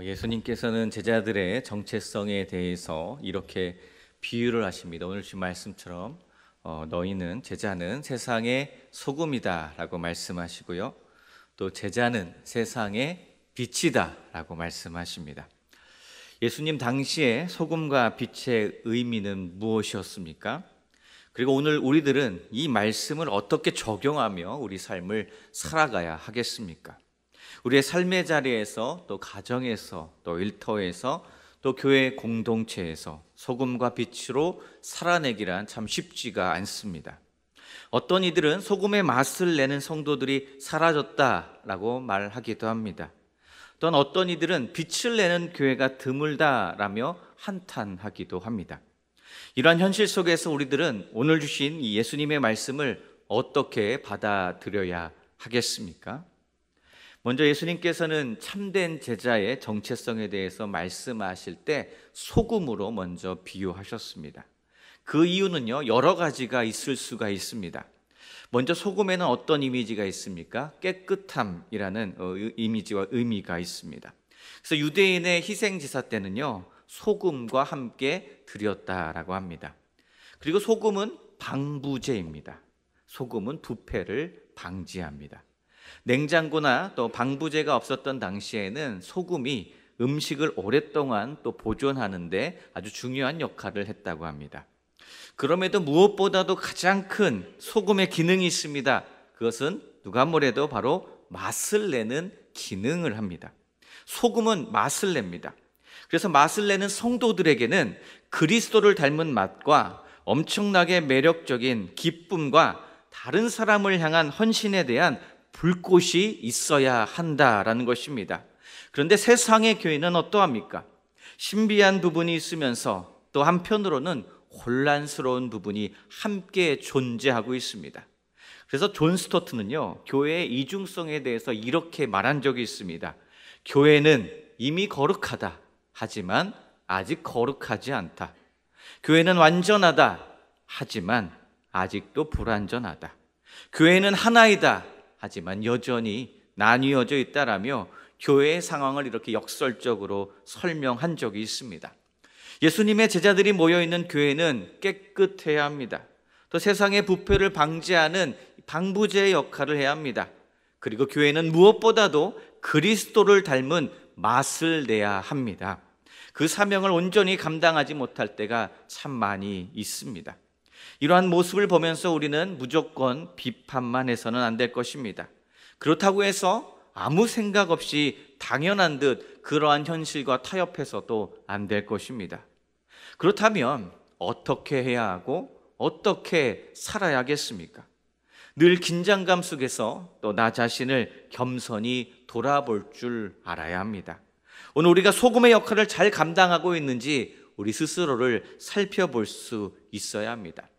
예수님께서는 제자들의 정체성에 대해서 이렇게 비유를 하십니다. 오늘 주신 말씀처럼 너희는 제자는 세상의 소금이다 라고 말씀하시고요. 또 제자는 세상의 빛이다 라고 말씀하십니다. 예수님 당시에 소금과 빛의 의미는 무엇이었습니까? 그리고 오늘 우리들은 이 말씀을 어떻게 적용하며 우리 삶을 살아가야 하겠습니까? 우리의 삶의 자리에서, 또 가정에서, 또 일터에서, 또 교회 공동체에서 소금과 빛으로 살아내기란 참 쉽지가 않습니다. 어떤 이들은 소금의 맛을 내는 성도들이 사라졌다라고 말하기도 합니다. 또는 어떤 이들은 빛을 내는 교회가 드물다라며 한탄하기도 합니다. 이러한 현실 속에서 우리들은 오늘 주신 이 예수님의 말씀을 어떻게 받아들여야 하겠습니까? 먼저 예수님께서는 참된 제자의 정체성에 대해서 말씀하실 때 소금으로 먼저 비유하셨습니다. 그 이유는요, 여러 가지가 있을 수가 있습니다. 먼저 소금에는 어떤 이미지가 있습니까? 깨끗함이라는 이미지와 의미가 있습니다. 그래서 유대인의 희생제사 때는요, 소금과 함께 드렸다라고 합니다. 그리고 소금은 방부제입니다. 소금은 부패를 방지합니다. 냉장고나 또 방부제가 없었던 당시에는 소금이 음식을 오랫동안 또 보존하는데 아주 중요한 역할을 했다고 합니다. 그럼에도 무엇보다도 가장 큰 소금의 기능이 있습니다. 그것은 누가 뭐래도 바로 맛을 내는 기능을 합니다. 소금은 맛을 냅니다. 그래서 맛을 내는 성도들에게는 그리스도를 닮은 맛과 엄청나게 매력적인 기쁨과 다른 사람을 향한 헌신에 대한 불꽃이 있어야 한다라는 것입니다. 그런데 세상의 교회는 어떠합니까? 신비한 부분이 있으면서 또 한편으로는 혼란스러운 부분이 함께 존재하고 있습니다. 그래서 존 스토트는요, 교회의 이중성에 대해서 이렇게 말한 적이 있습니다. 교회는 이미 거룩하다. 하지만 아직 거룩하지 않다. 교회는 완전하다. 하지만 아직도 불완전하다. 교회는 하나이다. 하지만 여전히 나뉘어져 있다라며 교회의 상황을 이렇게 역설적으로 설명한 적이 있습니다. 예수님의 제자들이 모여있는 교회는 깨끗해야 합니다. 또 세상의 부패를 방지하는 방부제의 역할을 해야 합니다. 그리고 교회는 무엇보다도 그리스도를 닮은 맛을 내야 합니다. 그 사명을 온전히 감당하지 못할 때가 참 많이 있습니다. 이러한 모습을 보면서 우리는 무조건 비판만 해서는 안 될 것입니다. 그렇다고 해서 아무 생각 없이 당연한 듯 그러한 현실과 타협해서도 안 될 것입니다. 그렇다면 어떻게 해야 하고 어떻게 살아야겠습니까? 늘 긴장감 속에서 또 나 자신을 겸손히 돌아볼 줄 알아야 합니다. 오늘 우리가 소금의 역할을 잘 감당하고 있는지 우리 스스로를 살펴볼 수 있어야 합니다.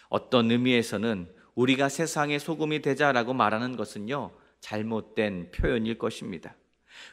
어떤 의미에서는 우리가 세상의 소금이 되자라고 말하는 것은요, 잘못된 표현일 것입니다.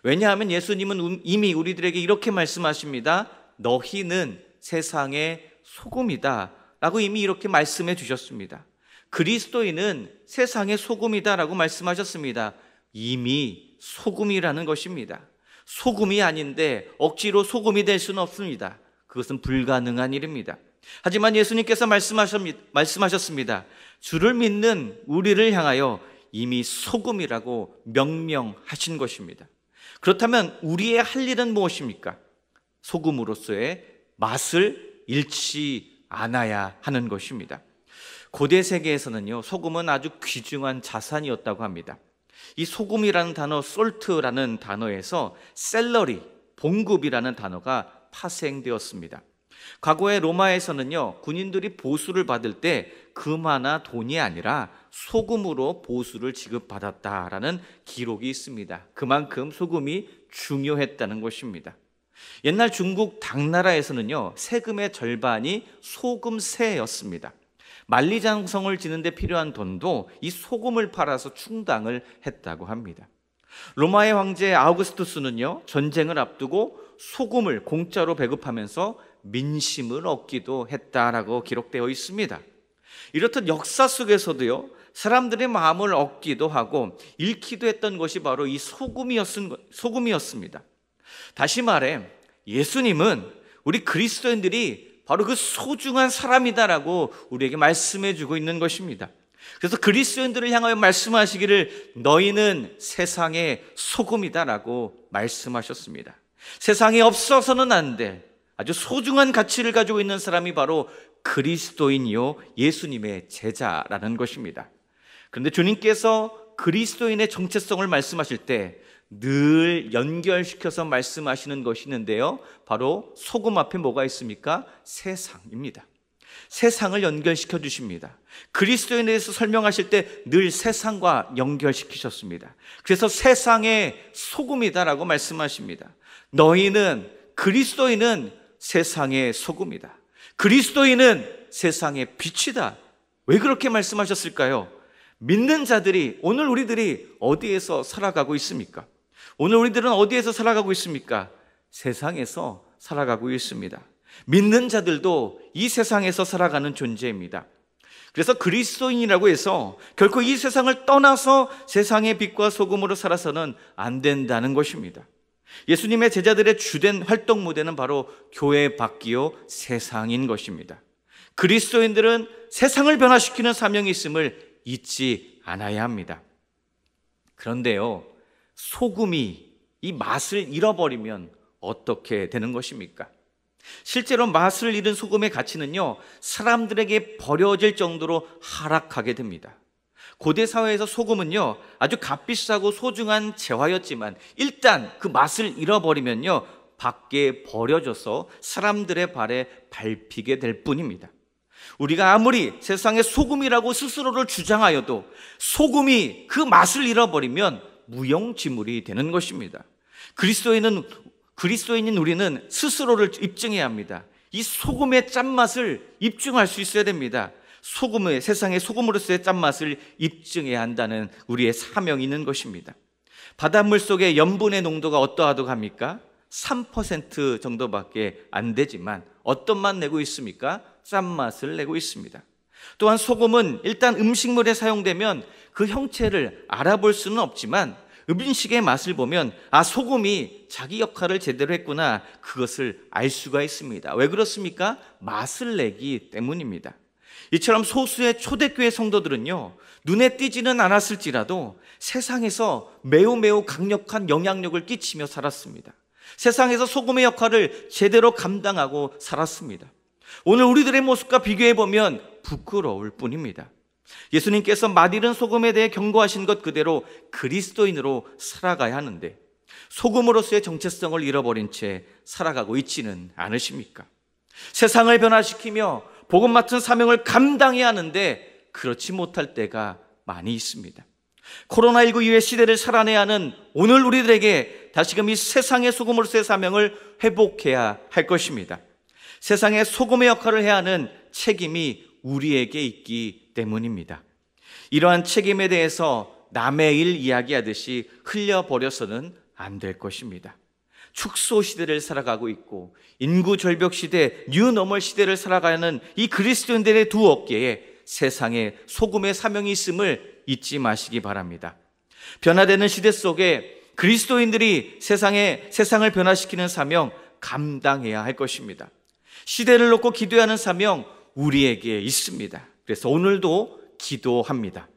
왜냐하면 예수님은 이미 우리들에게 이렇게 말씀하십니다. 너희는 세상의 소금이다 라고 이미 이렇게 말씀해 주셨습니다. 그리스도인은 세상의 소금이다 라고 말씀하셨습니다. 이미 소금이라는 것입니다. 소금이 아닌데 억지로 소금이 될 수는 없습니다. 그것은 불가능한 일입니다. 하지만 예수님께서 말씀하셨습니다. 주를 믿는 우리를 향하여 이미 소금이라고 명명하신 것입니다. 그렇다면 우리의 할 일은 무엇입니까? 소금으로서의 맛을 잃지 않아야 하는 것입니다. 고대 세계에서는요, 소금은 아주 귀중한 자산이었다고 합니다. 이 소금이라는 단어, 솔트라는 단어에서 셀러리, 봉급이라는 단어가 파생되었습니다. 과거의 로마에서는요, 군인들이 보수를 받을 때 금화나 돈이 아니라 소금으로 보수를 지급받았다라는 기록이 있습니다. 그만큼 소금이 중요했다는 것입니다. 옛날 중국 당나라에서는요, 세금의 절반이 소금세였습니다. 만리장성을 지는데 필요한 돈도 이 소금을 팔아서 충당을 했다고 합니다. 로마의 황제 아우구스투스는요, 전쟁을 앞두고 소금을 공짜로 배급하면서 민심을 얻기도 했다라고 기록되어 있습니다. 이렇듯 역사 속에서도요, 사람들의 마음을 얻기도 하고 잃기도 했던 것이 바로 이 소금이었습니다. 다시 말해 예수님은 우리 그리스도인들이 바로 그 소중한 사람이다라고 우리에게 말씀해 주고 있는 것입니다. 그래서 그리스도인들을 향하여 말씀하시기를 너희는 세상의 소금이다라고 말씀하셨습니다. 세상에 없어서는 안 될 아주 소중한 가치를 가지고 있는 사람이 바로 그리스도인이요 예수님의 제자라는 것입니다. 그런데 주님께서 그리스도인의 정체성을 말씀하실 때 늘 연결시켜서 말씀하시는 것이 있는데요, 바로 소금 앞에 뭐가 있습니까? 세상입니다. 세상을 연결시켜 주십니다. 그리스도인에 대해서 설명하실 때 늘 세상과 연결시키셨습니다. 그래서 세상의 소금이다라고 말씀하십니다. 너희는, 그리스도인은 세상의 소금이다. 그리스도인은 세상의 빛이다. 왜 그렇게 말씀하셨을까요? 믿는 자들이, 오늘 우리들이 어디에서 살아가고 있습니까? 오늘 우리들은 어디에서 살아가고 있습니까? 세상에서 살아가고 있습니다. 믿는 자들도 이 세상에서 살아가는 존재입니다. 그래서 그리스도인이라고 해서 결코 이 세상을 떠나서 세상의 빛과 소금으로 살아서는 안 된다는 것입니다. 예수님의 제자들의 주된 활동 무대는 바로 교회 밖이요 세상인 것입니다. 그리스도인들은 세상을 변화시키는 사명이 있음을 잊지 않아야 합니다. 그런데요, 소금이 이 맛을 잃어버리면 어떻게 되는 것입니까? 실제로 맛을 잃은 소금의 가치는요, 사람들에게 버려질 정도로 하락하게 됩니다. 고대 사회에서 소금은요, 아주 값비싸고 소중한 재화였지만 일단 그 맛을 잃어버리면요, 밖에 버려져서 사람들의 발에 밟히게 될 뿐입니다. 우리가 아무리 세상의 소금이라고 스스로를 주장하여도 소금이 그 맛을 잃어버리면 무용지물이 되는 것입니다. 그리스도인인 우리는 스스로를 입증해야 합니다. 이 소금의 짠맛을 입증할 수 있어야 됩니다. 세상의 소금으로서의 짠맛을 입증해야 한다는 우리의 사명이 있는 것입니다. 바닷물 속의 염분의 농도가 어떠하다고 합니까? 3% 정도밖에 안 되지만 어떤 맛 내고 있습니까? 짠맛을 내고 있습니다. 또한 소금은 일단 음식물에 사용되면 그 형체를 알아볼 수는 없지만 음식의 맛을 보면 소금이 자기 역할을 제대로 했구나, 그것을 알 수가 있습니다. 왜 그렇습니까? 맛을 내기 때문입니다. 이처럼 소수의 초대교회 성도들은요, 눈에 띄지는 않았을지라도 세상에서 매우 강력한 영향력을 끼치며 살았습니다. 세상에서 소금의 역할을 제대로 감당하고 살았습니다. 오늘 우리들의 모습과 비교해보면 부끄러울 뿐입니다. 예수님께서 맛이른 소금에 대해 경고하신 것 그대로 그리스도인으로 살아가야 하는데 소금으로서의 정체성을 잃어버린 채 살아가고 있지는 않으십니까? 세상을 변화시키며 복음 맡은 사명을 감당해야 하는데 그렇지 못할 때가 많이 있습니다. 코로나19 이후의 시대를 살아내야 하는 오늘 우리들에게 다시금 이 세상의 소금으로서의 사명을 회복해야 할 것입니다. 세상의 소금의 역할을 해야 하는 책임이 우리에게 있기 때문입니다. 이러한 책임에 대해서 남의 일 이야기하듯이 흘려버려서는 안 될 것입니다. 축소 시대를 살아가고 있고 인구 절벽 시대, 뉴노멀 시대를 살아가는 이 그리스도인들의 두 어깨에 세상에 소금의 사명이 있음을 잊지 마시기 바랍니다. 변화되는 시대 속에 그리스도인들이 세상을 변화시키는 사명 감당해야 할 것입니다. 시대를 놓고 기도하는 사명 우리에게 있습니다. 그래서 오늘도 기도합니다.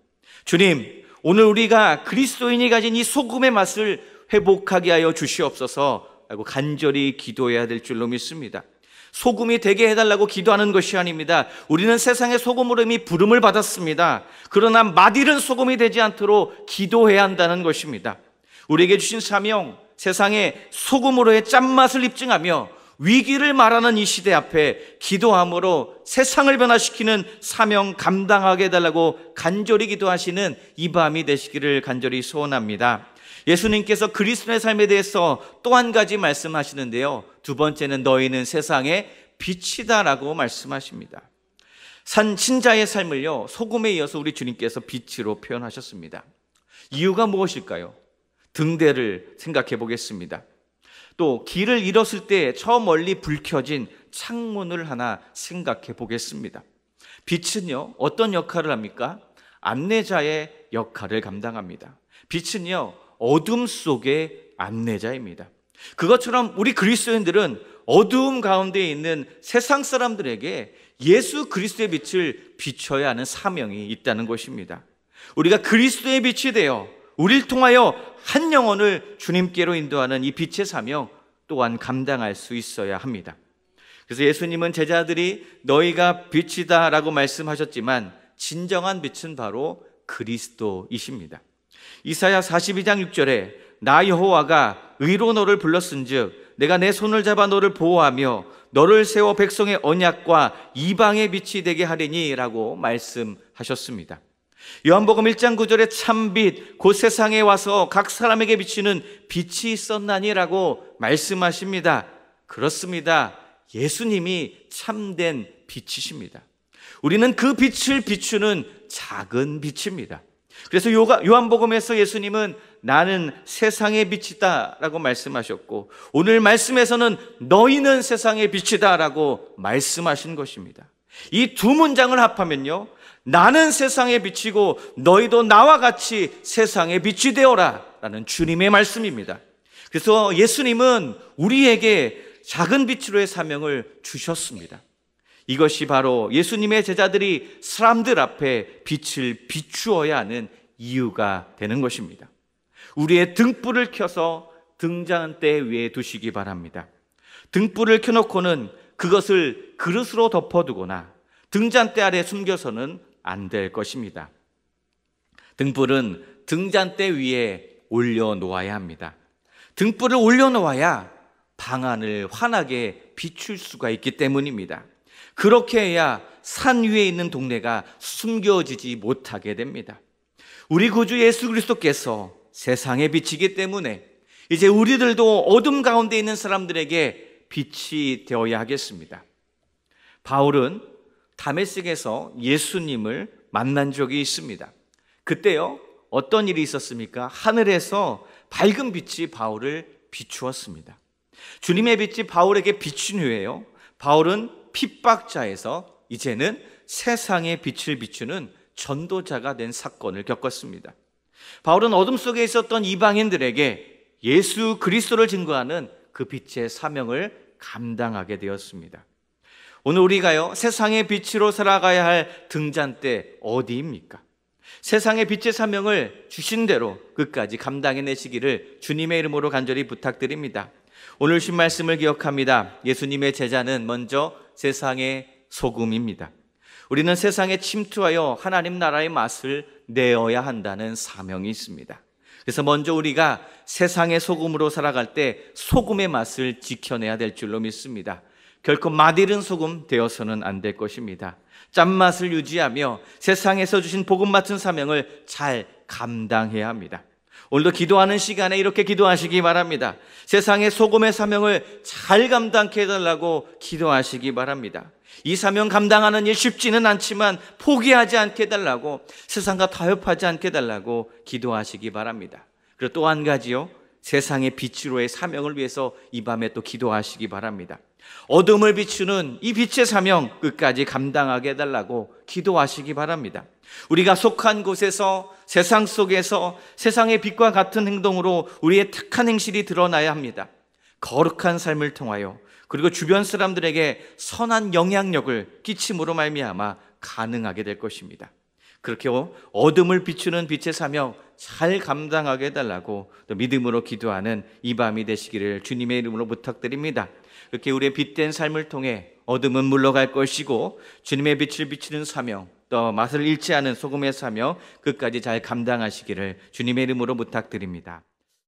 주님, 오늘 우리가 그리스도인이 가진 이 소금의 맛을 회복하게 하여 주시옵소서 라고 간절히 기도해야 될 줄로 믿습니다. 소금이 되게 해달라고 기도하는 것이 아닙니다. 우리는 세상의 소금으로 이미 부름을 받았습니다. 그러나 맛이른 소금이 되지 않도록 기도해야 한다는 것입니다. 우리에게 주신 사명, 세상의 소금으로의 짠맛을 입증하며 위기를 말하는 이 시대 앞에 기도함으로 세상을 변화시키는 사명 감당하게 해달라고 간절히 기도하시는 이 밤이 되시기를 간절히 소원합니다. 예수님께서 그리스도의 삶에 대해서 또 한 가지 말씀하시는데요, 두 번째는 너희는 세상의 빛이다라고 말씀하십니다. 신자의 삶을요, 소금에 이어서 우리 주님께서 빛으로 표현하셨습니다. 이유가 무엇일까요? 등대를 생각해 보겠습니다. 또 길을 잃었을 때 저 멀리 불 켜진 창문을 하나 생각해 보겠습니다. 빛은요, 어떤 역할을 합니까? 안내자의 역할을 감당합니다. 빛은요, 어둠 속의 안내자입니다. 그것처럼 우리 그리스도인들은 어두움 가운데 있는 세상 사람들에게 예수 그리스도의 빛을 비춰야 하는 사명이 있다는 것입니다. 우리가 그리스도의 빛이 되어 우리를 통하여 한 영혼을 주님께로 인도하는 이 빛의 사명 또한 감당할 수 있어야 합니다. 그래서 예수님은 제자들이 너희가 빛이다 라고 말씀하셨지만 진정한 빛은 바로 그리스도이십니다. 이사야 42장 6절에 나 여호와가 의로 너를 불렀은즉 내가 내 손을 잡아 너를 보호하며 너를 세워 백성의 언약과 이방의 빛이 되게 하리니 라고 말씀하셨습니다. 요한복음 1장 9절에 참빛 곧 세상에 와서 각 사람에게 비치는 빛이 있었나니 라고 말씀하십니다. 그렇습니다. 예수님이 참된 빛이십니다. 우리는 그 빛을 비추는 작은 빛입니다. 그래서 요한복음에서 예수님은 나는 세상의 빛이다 라고 말씀하셨고, 오늘 말씀에서는 너희는 세상의 빛이다 라고 말씀하신 것입니다. 이 두 문장을 합하면요, 나는 세상의 빛이고 너희도 나와 같이 세상의 빛이 되어라 라는 주님의 말씀입니다. 그래서 예수님은 우리에게 작은 빛으로의 사명을 주셨습니다. 이것이 바로 예수님의 제자들이 사람들 앞에 빛을 비추어야 하는 이유가 되는 것입니다. 우리의 등불을 켜서 등잔대 위에 두시기 바랍니다. 등불을 켜놓고는 그것을 그릇으로 덮어두거나 등잔대 아래 숨겨서는 안 될 것입니다. 등불은 등잔대 위에 올려놓아야 합니다. 등불을 올려놓아야 방안을 환하게 비출 수가 있기 때문입니다. 그렇게 해야 산 위에 있는 동네가 숨겨지지 못하게 됩니다. 우리 구주 예수 그리스도께서 세상의 빛이기 때문에 이제 우리들도 어둠 가운데 있는 사람들에게 빛이 되어야 하겠습니다. 바울은 다메섹에서 예수님을 만난 적이 있습니다. 그때요, 어떤 일이 있었습니까? 하늘에서 밝은 빛이 바울을 비추었습니다. 주님의 빛이 바울에게 비춘 후에요, 바울은 핍박자에서 이제는 세상의 빛을 비추는 전도자가 된 사건을 겪었습니다. 바울은 어둠 속에 있었던 이방인들에게 예수 그리스도를 증거하는 그 빛의 사명을 감당하게 되었습니다. 오늘 우리가요, 세상의 빛으로 살아가야 할 등잔대 어디입니까? 세상의 빛의 사명을 주신 대로 끝까지 감당해내시기를 주님의 이름으로 간절히 부탁드립니다. 오늘 신 말씀을 기억합니다. 예수님의 제자는 먼저 세상의 소금입니다. 우리는 세상에 침투하여 하나님 나라의 맛을 내어야 한다는 사명이 있습니다. 그래서 먼저 우리가 세상의 소금으로 살아갈 때 소금의 맛을 지켜내야 될 줄로 믿습니다. 결코 맛있는 소금 되어서는 안 될 것입니다. 짠맛을 유지하며 세상에서 주신 복음 맡은 사명을 잘 감당해야 합니다. 오늘도 기도하는 시간에 이렇게 기도하시기 바랍니다. 세상의 소금의 사명을 잘 감당케 해달라고 기도하시기 바랍니다. 이 사명 감당하는 일 쉽지는 않지만 포기하지 않게 해달라고, 세상과 타협하지 않게 해달라고 기도하시기 바랍니다. 그리고 또 한 가지요, 세상의 빛으로의 사명을 위해서 이 밤에 또 기도하시기 바랍니다. 어둠을 비추는 이 빛의 사명 끝까지 감당하게 해달라고 기도하시기 바랍니다. 우리가 속한 곳에서, 세상 속에서 세상의 빛과 같은 행동으로 우리의 택한 행실이 드러나야 합니다. 거룩한 삶을 통하여, 그리고 주변 사람들에게 선한 영향력을 끼침으로 말미암아 가능하게 될 것입니다. 그렇게 어둠을 비추는 빛의 사명 잘 감당하게 해달라고 또 믿음으로 기도하는 이 밤이 되시기를 주님의 이름으로 부탁드립니다. 그렇게 우리의 빛된 삶을 통해 어둠은 물러갈 것이고, 주님의 빛을 비추는 사명, 또 맛을 잃지 않은 소금의 사명 끝까지 잘 감당하시기를 주님의 이름으로 부탁드립니다.